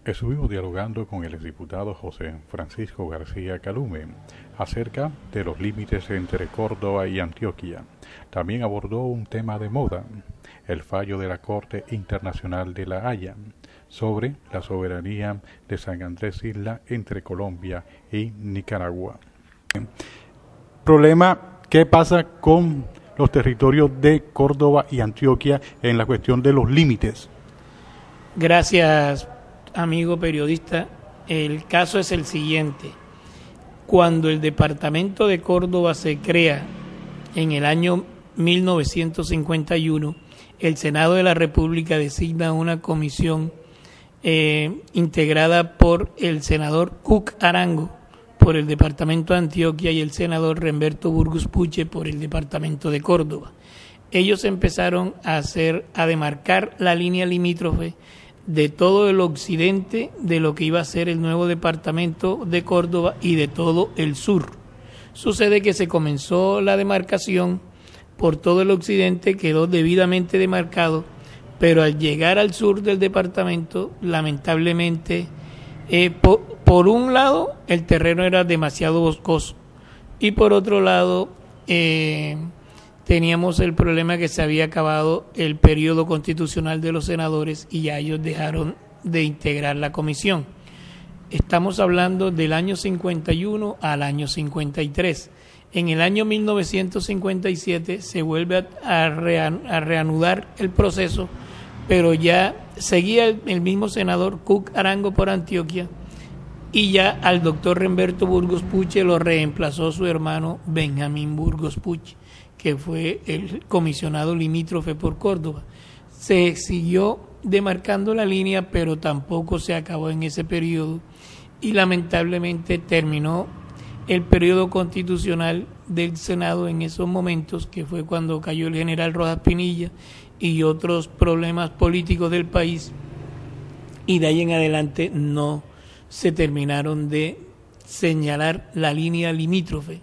Estuvimos dialogando con el exdiputado José Francisco García Calume acerca de los límites entre Córdoba y Antioquia. También abordó un tema de moda, el fallo de la Corte Internacional de La Haya sobre la soberanía de San Andrés Isla entre Colombia y Nicaragua. Problema, ¿qué pasa con los territorios de Córdoba y Antioquia en la cuestión de los límites? Gracias, amigo periodista. El caso es el siguiente. Cuando el departamento de Córdoba se crea en el año 1951, el Senado de la República designa una comisión integrada por el senador Cook Arango por el departamento de Antioquia y el senador Remberto Burgos Puche por el departamento de Córdoba. Ellos empezaron a demarcar la línea limítrofe de todo el occidente de lo que iba a ser el nuevo departamento de Córdoba y de todo el sur. Sucede que se comenzó la demarcación por todo el occidente, quedó debidamente demarcado, pero al llegar al sur del departamento, lamentablemente, por un lado, el terreno era demasiado boscoso y por otro lado, teníamos el problema que se había acabado el periodo constitucional de los senadores y ya ellos dejaron de integrar la comisión. Estamos hablando del año 51 al año 53. En el año 1957 se vuelve a reanudar el proceso, pero ya seguía el mismo senador Cook Arango por Antioquia y ya al doctor Remberto Burgos Puche lo reemplazó su hermano Benjamín Burgos Puche, que fue el comisionado limítrofe por Córdoba. Se siguió demarcando la línea, pero tampoco se acabó en ese periodo y lamentablemente terminó el periodo constitucional del Senado en esos momentos, que fue cuando cayó el general Rojas Pinilla y otros problemas políticos del país, y de ahí en adelante no se terminaron de señalar la línea limítrofe,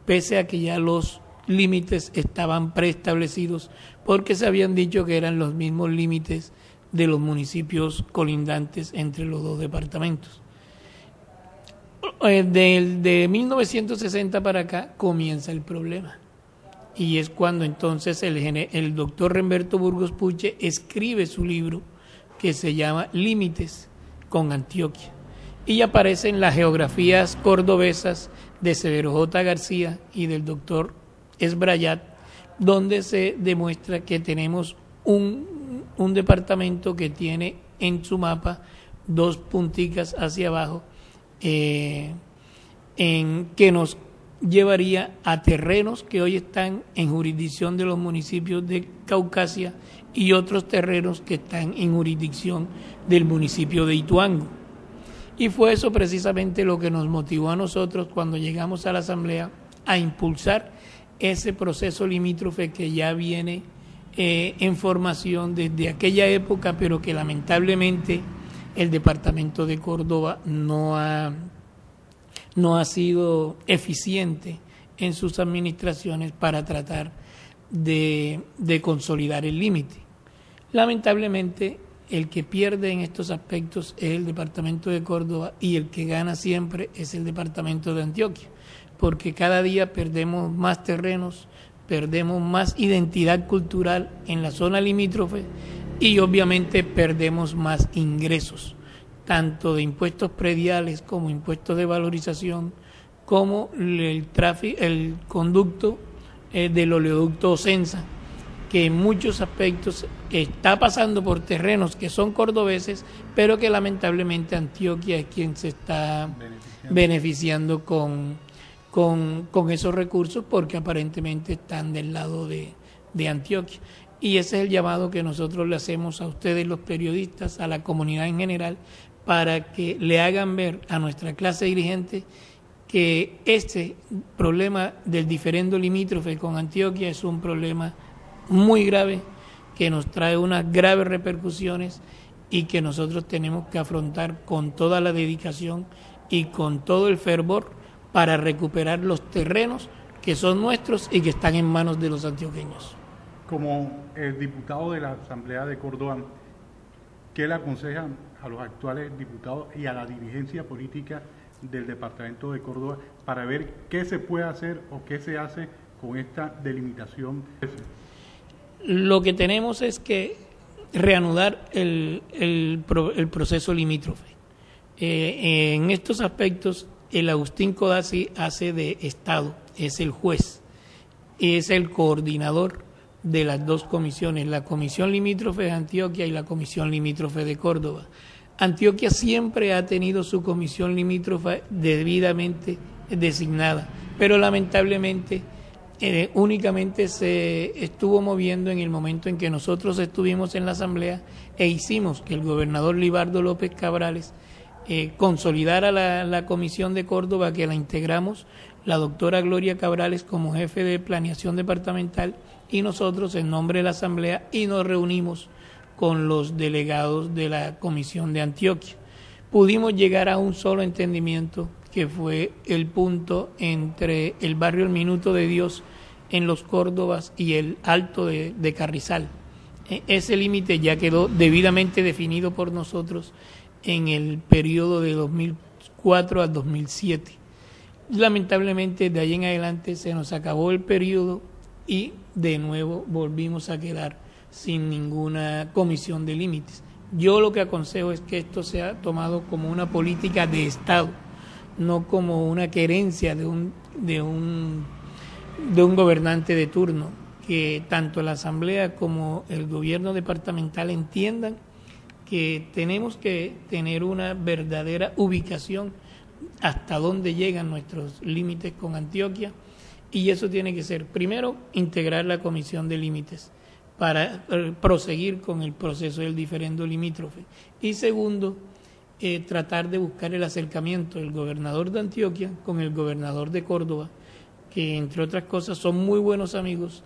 pese a que ya los límites estaban preestablecidos porque se habían dicho que eran los mismos límites de los municipios colindantes entre los dos departamentos. De 1960 para acá comienza el problema y es cuando entonces el doctor Remberto Burgos Puche escribe su libro que se llama Límites con Antioquia y aparecen las geografías cordobesas de Severo J. García y del doctor Esbrayat, donde se demuestra que tenemos un departamento que tiene en su mapa dos punticas hacia abajo, en que nos llevaría a terrenos que hoy están en jurisdicción de los municipios de Caucasia y otros terrenos que están en jurisdicción del municipio de Ituango. Y fue eso precisamente lo que nos motivó a nosotros cuando llegamos a la Asamblea a impulsar ese proceso limítrofe que ya viene en formación desde aquella época, pero que lamentablemente el departamento de Córdoba no ha sido eficiente en sus administraciones para tratar de consolidar el límite. Lamentablemente, el que pierde en estos aspectos es el departamento de Córdoba y el que gana siempre es el departamento de Antioquia, porque cada día perdemos más terrenos, perdemos más identidad cultural en la zona limítrofe y obviamente perdemos más ingresos, tanto de impuestos prediales como impuestos de valorización, como el conducto del oleoducto Ocensa, que en muchos aspectos está pasando por terrenos que son cordobeses, pero que lamentablemente Antioquia es quien se está beneficiando con esos recursos porque aparentemente están del lado de Antioquia. Y ese es el llamado que nosotros le hacemos a ustedes los periodistas, a la comunidad en general, para que le hagan ver a nuestra clase dirigente que este problema del diferendo limítrofe con Antioquia es un problema muy grave, que nos trae unas graves repercusiones y que nosotros tenemos que afrontar con toda la dedicación y con todo el fervor para recuperar los terrenos que son nuestros y que están en manos de los antioqueños. Como el diputado de la Asamblea de Córdoba, ¿qué le aconseja a los actuales diputados y a la dirigencia política del departamento de Córdoba para ver qué se puede hacer o qué se hace con esta delimitación? Lo que tenemos es que reanudar el proceso limítrofe. En estos aspectos, el Agustín Codazzi hace de Estado, es el juez, es el coordinador de las dos comisiones, la Comisión Limítrofe de Antioquia y la Comisión Limítrofe de Córdoba. Antioquia siempre ha tenido su comisión limítrofe debidamente designada, pero lamentablemente únicamente se estuvo moviendo en el momento en que nosotros estuvimos en la asamblea e hicimos que el gobernador Libardo López Cabrales consolidara la comisión de Córdoba, que la integramos la doctora Gloria Cabrales como jefe de planeación departamental y nosotros en nombre de la asamblea, y nos reunimos con los delegados de la comisión de Antioquia. Pudimos llegar a un solo entendimiento, que fue el punto entre el barrio El Minuto de Dios en Los Córdobas y el Alto de Carrizal. Ese límite ya quedó debidamente definido por nosotros en el periodo de 2004 al 2007. Lamentablemente de ahí en adelante se nos acabó el periodo y de nuevo volvimos a quedar sin ninguna comisión de límites. Yo lo que aconsejo es que esto sea tomado como una política de Estado, no como una querencia de un gobernante de turno, que tanto la Asamblea como el gobierno departamental entiendan que tenemos que tener una verdadera ubicación hasta dónde llegan nuestros límites con Antioquia, y eso tiene que ser, primero, integrar la comisión de límites para proseguir con el proceso del diferendo limítrofe, y segundo, tratar de buscar el acercamiento del gobernador de Antioquia con el gobernador de Córdoba, que entre otras cosas son muy buenos amigos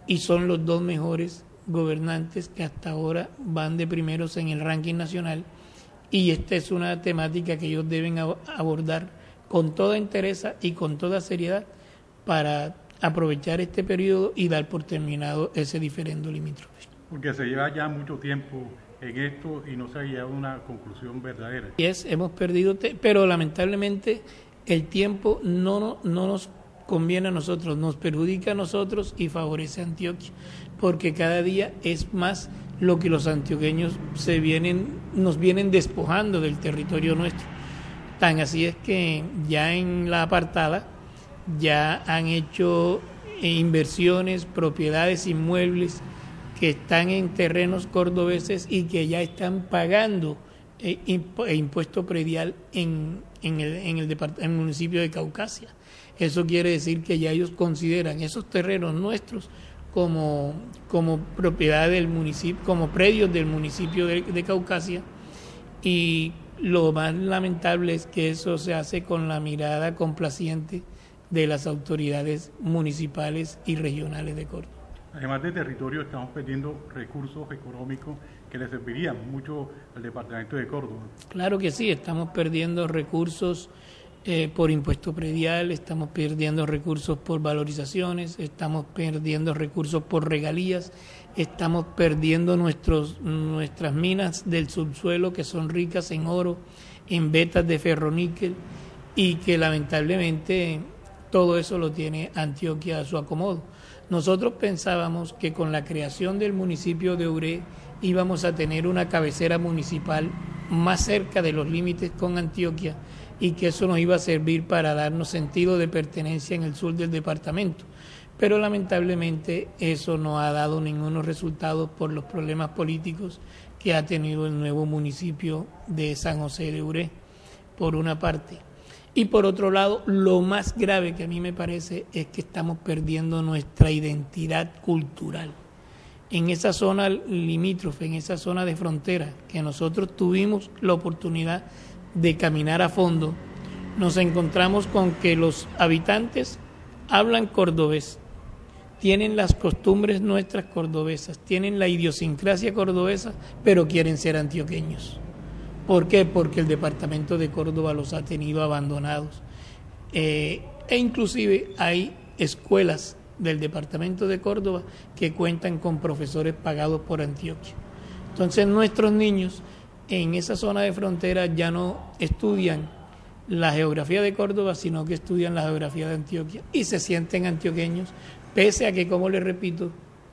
y son los dos mejores gobernantes que hasta ahora van de primeros en el ranking nacional, y esta es una temática que ellos deben abordar con toda entereza y con toda seriedad para aprovechar este periodo y dar por terminado ese diferendo limítrofe. Porque se lleva ya mucho tiempo en esto y no se ha llegado a una conclusión verdadera. Y hemos perdido, pero lamentablemente el tiempo no nos conviene a nosotros, nos perjudica a nosotros y favorece a Antioquia, porque cada día es más lo que los antioqueños nos vienen despojando del territorio nuestro. Tan así es que ya en la apartada ya han hecho inversiones, propiedades, inmuebles que están en terrenos cordobeses y que ya están pagando impuesto predial en el municipio de Caucasia. Eso quiere decir que ya ellos consideran esos terrenos nuestros como propiedad del municipio, como predios del municipio de Caucasia, y lo más lamentable es que eso se hace con la mirada complaciente de las autoridades municipales y regionales de Córdoba. Además de territorio, estamos perdiendo recursos económicos que le servirían mucho al departamento de Córdoba. Claro que sí, estamos perdiendo recursos por impuesto predial, estamos perdiendo recursos por valorizaciones, estamos perdiendo recursos por regalías, estamos perdiendo nuestras minas del subsuelo, que son ricas en oro, en vetas de ferroníquel, y que lamentablemente todo eso lo tiene Antioquia a su acomodo. Nosotros pensábamos que con la creación del municipio de Uré íbamos a tener una cabecera municipal más cerca de los límites con Antioquia, y que eso nos iba a servir para darnos sentido de pertenencia en el sur del departamento. Pero lamentablemente eso no ha dado ningunos resultados por los problemas políticos que ha tenido el nuevo municipio de San José de Uré, por una parte. Y por otro lado, lo más grave que a mí me parece es que estamos perdiendo nuestra identidad cultural. En esa zona limítrofe, en esa zona de frontera, que nosotros tuvimos la oportunidad de caminar a fondo, nos encontramos con que los habitantes hablan cordobés, tienen las costumbres nuestras cordobesas, tienen la idiosincrasia cordobesa, pero quieren ser antioqueños. ¿Por qué? Porque el departamento de Córdoba los ha tenido abandonados. E inclusive hay escuelas del departamento de Córdoba que cuentan con profesores pagados por Antioquia. Entonces nuestros niños en esa zona de frontera ya no estudian la geografía de Córdoba, sino que estudian la geografía de Antioquia y se sienten antioqueños, pese a que, como les repito,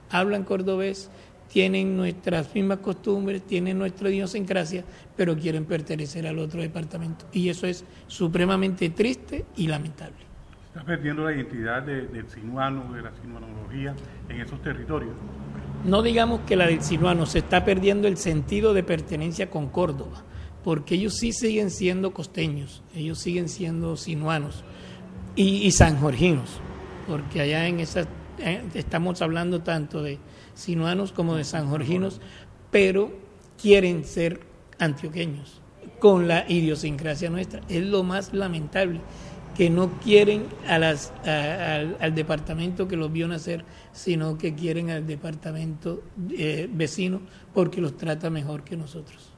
hablan cordobés, tienen nuestras mismas costumbres, tienen nuestra idiosincrasia, pero quieren pertenecer al otro departamento. Y eso es supremamente triste y lamentable. ¿Está perdiendo la identidad del sinuano, de la sinuanología en esos territorios? No digamos que la del sinuano, se está perdiendo el sentido de pertenencia con Córdoba, porque ellos sí siguen siendo costeños, ellos siguen siendo sinuanos y sanjorginos, porque allá en esas estamos hablando tanto de sinuanos como de sanjorginos, pero quieren ser antioqueños con la idiosincrasia nuestra. Es lo más lamentable, que no quieren al departamento que los vio nacer, sino que quieren al departamento vecino porque los trata mejor que nosotros.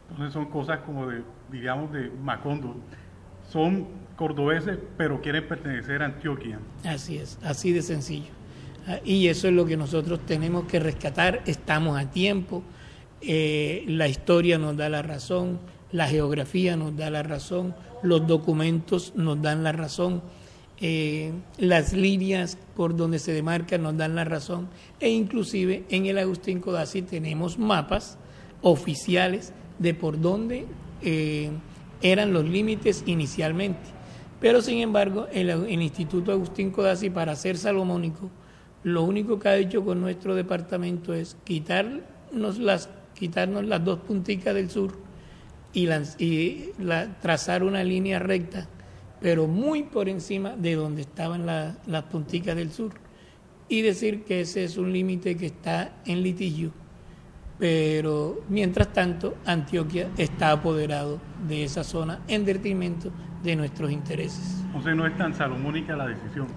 Entonces son cosas como diríamos, de Macondo. Son cordobeses, pero quieren pertenecer a Antioquia. Así es, así de sencillo. Y eso es lo que nosotros tenemos que rescatar. Estamos a tiempo. La historia nos da la razón, la geografía nos da la razón, los documentos nos dan la razón, las líneas por donde se demarcan nos dan la razón, e inclusive en el Agustín Codazzi tenemos mapas oficiales de por dónde eran los límites inicialmente. Pero sin embargo, el Instituto Agustín Codazzi, para ser salomónico, lo único que ha hecho con nuestro departamento es quitarnos las dos punticas del sur y trazar una línea recta, pero muy por encima de donde estaban las punticas del sur, y decir que ese es un límite que está en litigio. Pero mientras tanto, Antioquia está apoderado de esa zona en detrimento de nuestros intereses. Entonces no es tan salomónica la decisión.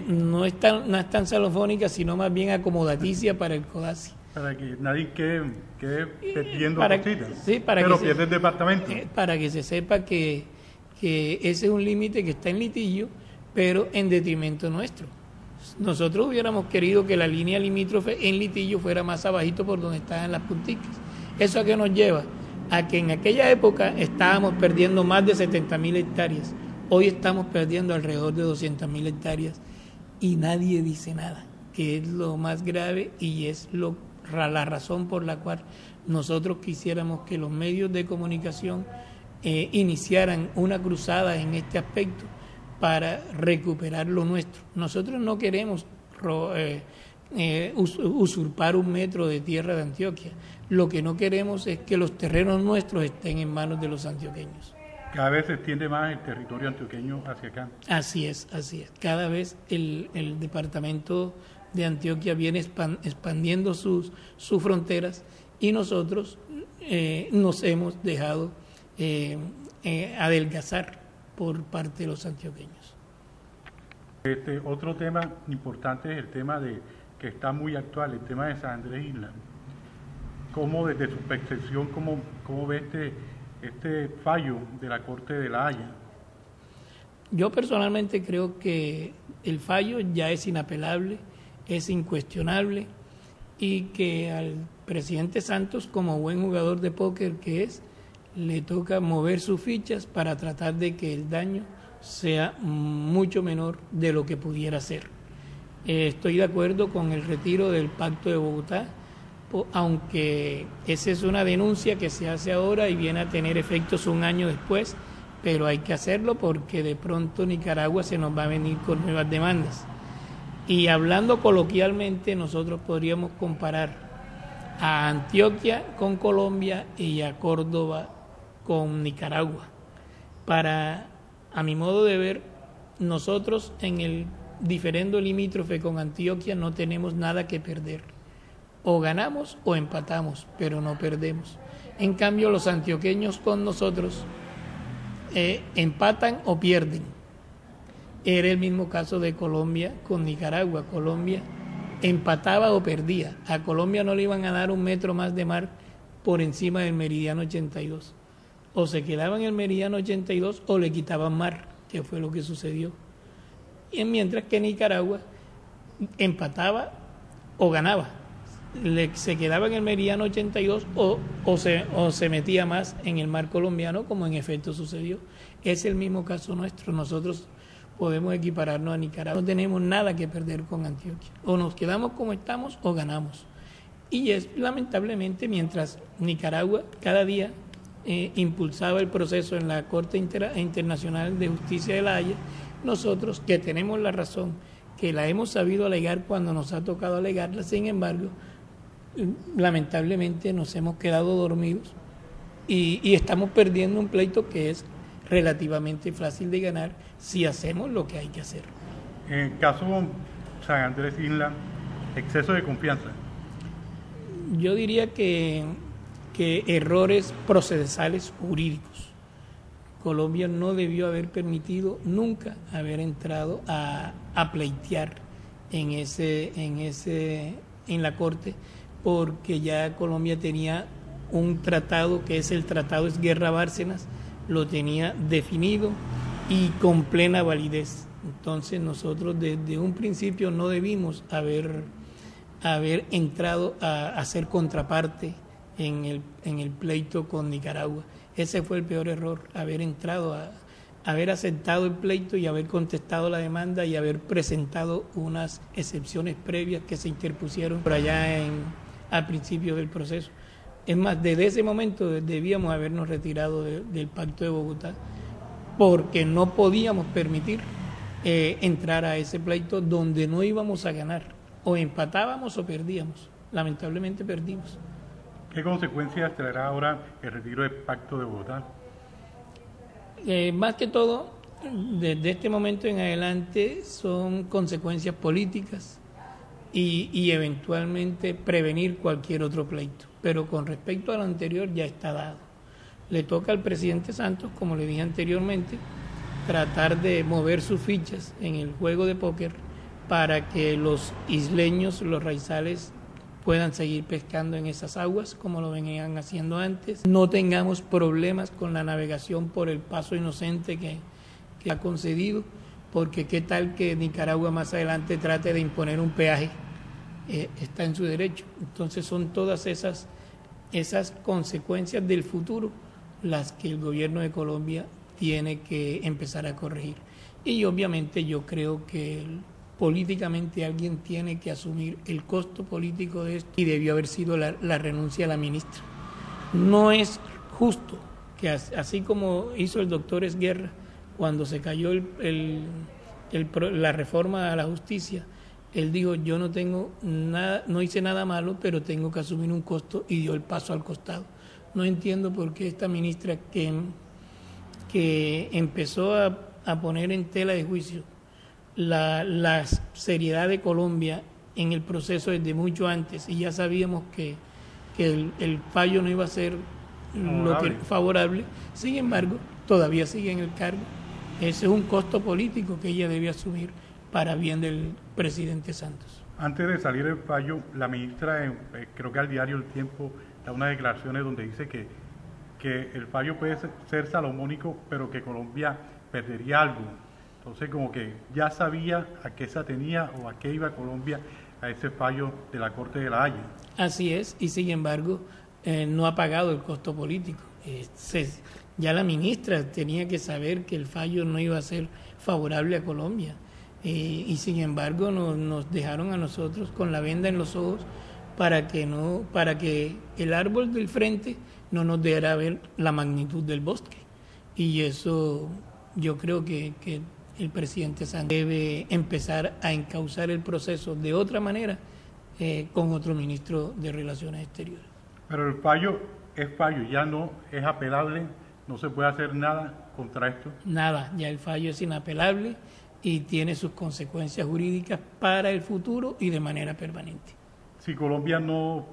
No es tan salofónica, sino más bien acomodaticia para el Codazzi. Para que nadie quede perdiendo cositas, sí, pero pierde el departamento. Para que se sepa que ese es un límite que está en litigio, pero en detrimento nuestro. Nosotros hubiéramos querido que la línea limítrofe en litigio fuera más abajito por donde estaban las punticas. ¿Eso a qué nos lleva? A que en aquella época estábamos perdiendo más de 70.000 hectáreas. Hoy estamos perdiendo alrededor de 200.000 hectáreas y nadie dice nada, que es lo más grave y es la razón por la cual nosotros quisiéramos que los medios de comunicación iniciaran una cruzada en este aspecto para recuperar lo nuestro. Nosotros no queremos usurpar un metro de tierra de Antioquia. Lo que no queremos es que los terrenos nuestros estén en manos de los antioqueños. Cada vez se extiende más el territorio antioqueño hacia acá. Así es. Cada vez el departamento de Antioquia viene expandiendo sus fronteras y nosotros nos hemos dejado adelgazar por parte de los antioqueños. Otro tema importante es el tema que está muy actual, el tema de San Andrés Isla. ¿Cómo desde su percepción, cómo ve este fallo de la Corte de La Haya? Yo personalmente creo que el fallo ya es inapelable, es incuestionable, y que al presidente Santos, como buen jugador de póker que es, le toca mover sus fichas para tratar de que el daño sea mucho menor de lo que pudiera ser. Estoy de acuerdo con el retiro del Pacto de Bogotá, aunque esa es una denuncia que se hace ahora y viene a tener efectos un año después, pero hay que hacerlo porque de pronto Nicaragua se nos va a venir con nuevas demandas. Y hablando coloquialmente, nosotros podríamos comparar a Antioquia con Colombia y a Córdoba con Nicaragua. A mi modo de ver, nosotros en el diferendo limítrofe con Antioquia no tenemos nada que perder. O ganamos o empatamos, pero no perdemos. En cambio, los antioqueños con nosotros empatan o pierden. Era el mismo caso de Colombia con Nicaragua. Colombia empataba o perdía. A Colombia no le iban a dar un metro más de mar por encima del meridiano 82. O se quedaba en el meridiano 82 o le quitaban mar, que fue lo que sucedió. Y mientras que Nicaragua empataba o ganaba. se quedaba en el meridiano 82 o se metía más en el mar colombiano, como en efecto sucedió. Es el mismo caso nuestro. Nosotros podemos equipararnos a Nicaragua. No tenemos nada que perder con Antioquia. O nos quedamos como estamos o ganamos. Y es lamentablemente, mientras Nicaragua cada día impulsaba el proceso en la Corte Internacional de Justicia de La Haya, nosotros, que tenemos la razón, que la hemos sabido alegar cuando nos ha tocado alegarla, sin embargo, lamentablemente nos hemos quedado dormidos y estamos perdiendo un pleito que es relativamente fácil de ganar si hacemos lo que hay que hacer. En el caso San Andrés Isla, exceso de confianza. Yo diría que errores procesales jurídicos. Colombia no debió haber permitido nunca haber entrado a pleitear en la Corte, porque ya Colombia tenía un tratado que es el Tratado Esguerra-Bárcenas, lo tenía definido y con plena validez. Entonces nosotros desde un principio no debimos haber entrado a ser contraparte en el pleito con Nicaragua. Ese fue el peor error, haber entrado haber aceptado el pleito y haber contestado la demanda y haber presentado unas excepciones previas que se interpusieron por allá al principio del proceso. Es más, desde ese momento debíamos habernos retirado del Pacto de Bogotá, porque no podíamos permitir entrar a ese pleito donde no íbamos a ganar. O empatábamos o perdíamos. Lamentablemente perdimos. ¿Qué consecuencias traerá ahora el retiro del Pacto de Bogotá? Más que todo, desde este momento en adelante son consecuencias políticas y eventualmente prevenir cualquier otro pleito. Pero con respecto a lo anterior ya está dado. Le toca al presidente Santos, como le dije anteriormente, tratar de mover sus fichas en el juego de póker para que los isleños, los raizales, puedan seguir pescando en esas aguas como lo venían haciendo antes. No tengamos problemas con la navegación por el paso inocente que ha concedido, porque qué tal que Nicaragua más adelante trate de imponer un peaje, está en su derecho. Entonces son todas esas consecuencias del futuro las que el gobierno de Colombia tiene que empezar a corregir. Y obviamente yo creo que políticamente alguien tiene que asumir el costo político de esto y debió haber sido la renuncia a la ministra. No es justo que así como hizo el doctor Esguerra cuando se cayó la reforma a la justicia, él dijo: yo no tengo nada, no hice nada malo, pero tengo que asumir un costo, y dio el paso al costado. No entiendo por qué esta ministra que empezó a poner en tela de juicio la seriedad de Colombia en el proceso desde mucho antes, y ya sabíamos que el fallo no iba a ser favorable, sin embargo todavía sigue en el cargo. Ese es un costo político que ella debe asumir para bien del presidente Santos. Antes de salir el fallo, la ministra, creo que al diario El Tiempo, da unas declaraciones donde dice que el fallo puede ser salomónico, pero que Colombia perdería algo. Entonces, como que ya sabía a qué se atenía o a qué iba Colombia a ese fallo de la Corte de La Haya. Así es, y sin embargo no ha pagado el costo político. Ya la ministra tenía que saber que el fallo no iba a ser favorable a Colombia, y sin embargo nos dejaron a nosotros con la venda en los ojos para que el árbol del frente no nos dejara ver la magnitud del bosque. Y eso yo creo que el presidente Santos debe empezar a encauzar el proceso de otra manera, con otro ministro de Relaciones Exteriores. Pero el fallo es fallo, ya no es apelable, no se puede hacer nada contra esto. Nada, ya el fallo es inapelable y tiene sus consecuencias jurídicas para el futuro y de manera permanente. Si Colombia no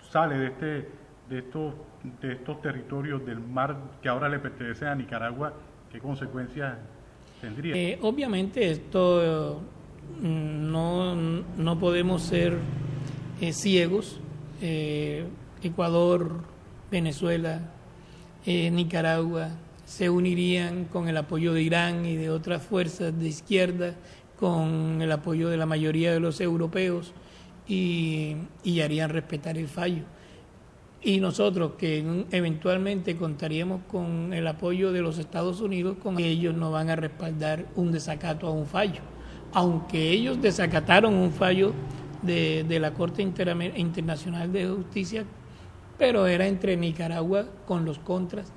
sale de estos territorios del mar que ahora le pertenecen a Nicaragua, ¿qué consecuencias tendría? Obviamente esto no podemos ser ciegos. Ecuador, Venezuela, Nicaragua se unirían con el apoyo de Irán y de otras fuerzas de izquierda, con el apoyo de la mayoría de los europeos, y harían respetar el fallo. Y nosotros, que eventualmente contaríamos con el apoyo de los Estados Unidos, con ellos no van a respaldar un desacato a un fallo. Aunque ellos desacataron un fallo de la Corte Internacional de Justicia, pero era entre Nicaragua con los contras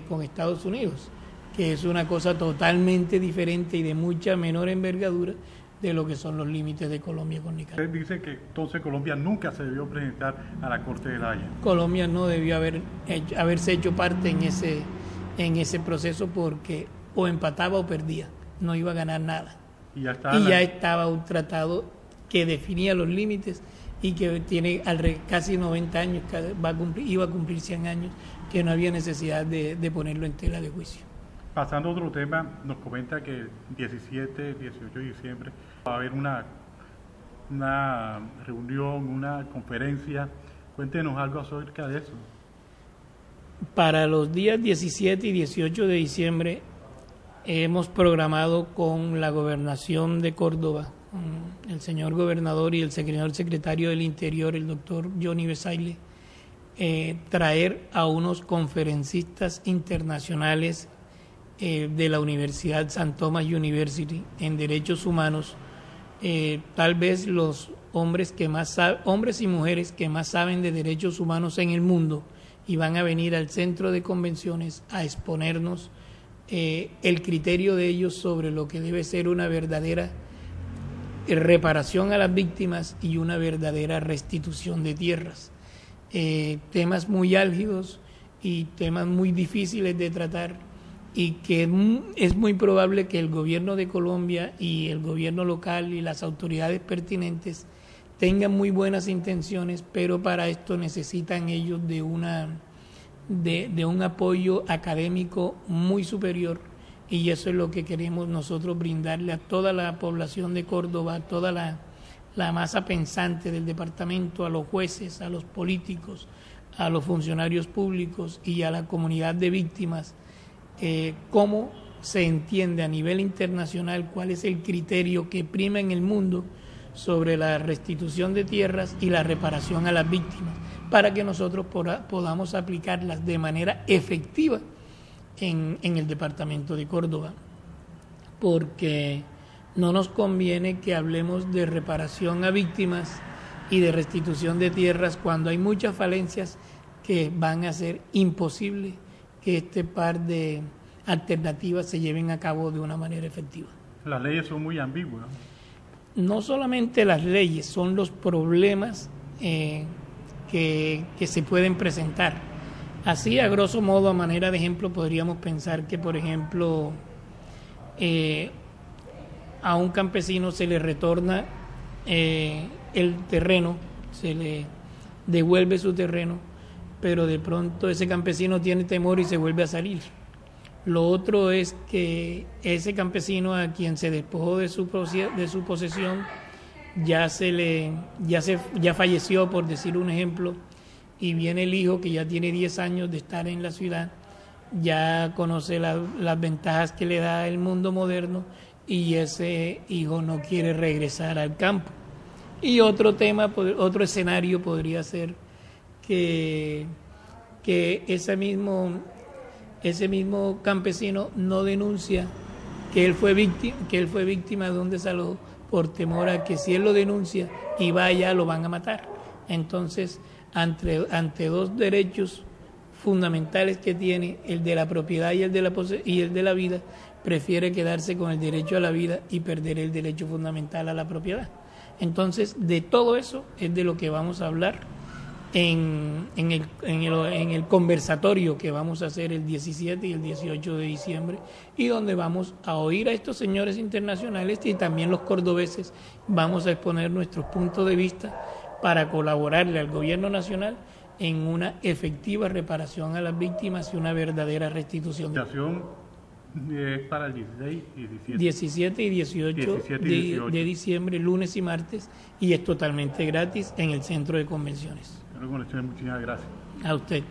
con Estados Unidos, que es una cosa totalmente diferente y de mucha menor envergadura de lo que son los límites de Colombia con Nicaragua. Usted dice que entonces Colombia nunca se debió presentar a la Corte de La Haya. Colombia no debió haberse hecho parte en ese proceso, porque o empataba o perdía, no iba a ganar nada. Y ya estaba un tratado que definía los límites y que tiene casi 90 años, iba a cumplir 100 años, que no había necesidad de ponerlo en tela de juicio. Pasando a otro tema, nos comenta que el 17, 18 de diciembre va a haber una reunión, una conferencia. Cuéntenos algo acerca de eso. Para los días 17 y 18 de diciembre hemos programado con la Gobernación de Córdoba, el señor gobernador y el señor secretario del Interior, el doctor Johnny Besaile, traer a unos conferencistas internacionales de la Universidad St. Thomas University en derechos humanos, tal vez los hombres y mujeres que más saben de derechos humanos en el mundo, y van a venir al centro de convenciones a exponernos el criterio de ellos sobre lo que debe ser una verdadera reparación a las víctimas y una verdadera restitución de tierras. Temas muy álgidos y temas muy difíciles de tratar, y que es muy probable que el gobierno de Colombia y el gobierno local y las autoridades pertinentes tengan muy buenas intenciones, pero para esto necesitan ellos de un apoyo académico muy superior, y eso es lo que queremos nosotros brindarle a toda la población de Córdoba, a toda la masa pensante del departamento, a los jueces, a los políticos, a los funcionarios públicos y a la comunidad de víctimas, cómo se entiende a nivel internacional cuál es el criterio que prima en el mundo sobre la restitución de tierras y la reparación a las víctimas, para que nosotros podamos aplicarlas de manera efectiva en el departamento de Córdoba, porque no nos conviene que hablemos de reparación a víctimas y de restitución de tierras cuando hay muchas falencias que van a hacer imposible que este par de alternativas se lleven a cabo de una manera efectiva. Las leyes son muy ambiguas. No solamente las leyes, son los problemas que se pueden presentar. Así, a grosso modo, a manera de ejemplo, podríamos pensar que, por ejemplo, a un campesino se le retorna el terreno, se le devuelve su terreno, pero de pronto ese campesino tiene temor y se vuelve a salir. Lo otro es que ese campesino a quien se despojó de su posesión ya falleció, por decir un ejemplo, y viene el hijo que ya tiene 10 años de estar en la ciudad, ya conoce las ventajas que le da el mundo moderno, y ese hijo no quiere regresar al campo. Y otro escenario podría ser que ese mismo campesino no denuncia que él fue víctima de un desalojo, por temor a que si él lo denuncia y va allá lo van a matar. Entonces, ante dos derechos fundamentales que tiene, el de la propiedad y el de la vida, prefiere quedarse con el derecho a la vida y perder el derecho fundamental a la propiedad. Entonces, de todo eso es de lo que vamos a hablar en el conversatorio que vamos a hacer el 17 y el 18 de diciembre, y donde vamos a oír a estos señores internacionales, y también los cordobeses vamos a exponer nuestros puntos de vista para colaborarle al gobierno nacional en una efectiva reparación a las víctimas y una verdadera restitución. Es para el 16 y 17. 17 y 18 de diciembre, lunes y martes, y es totalmente gratis en el centro de convenciones. Muchísimas gracias. A usted.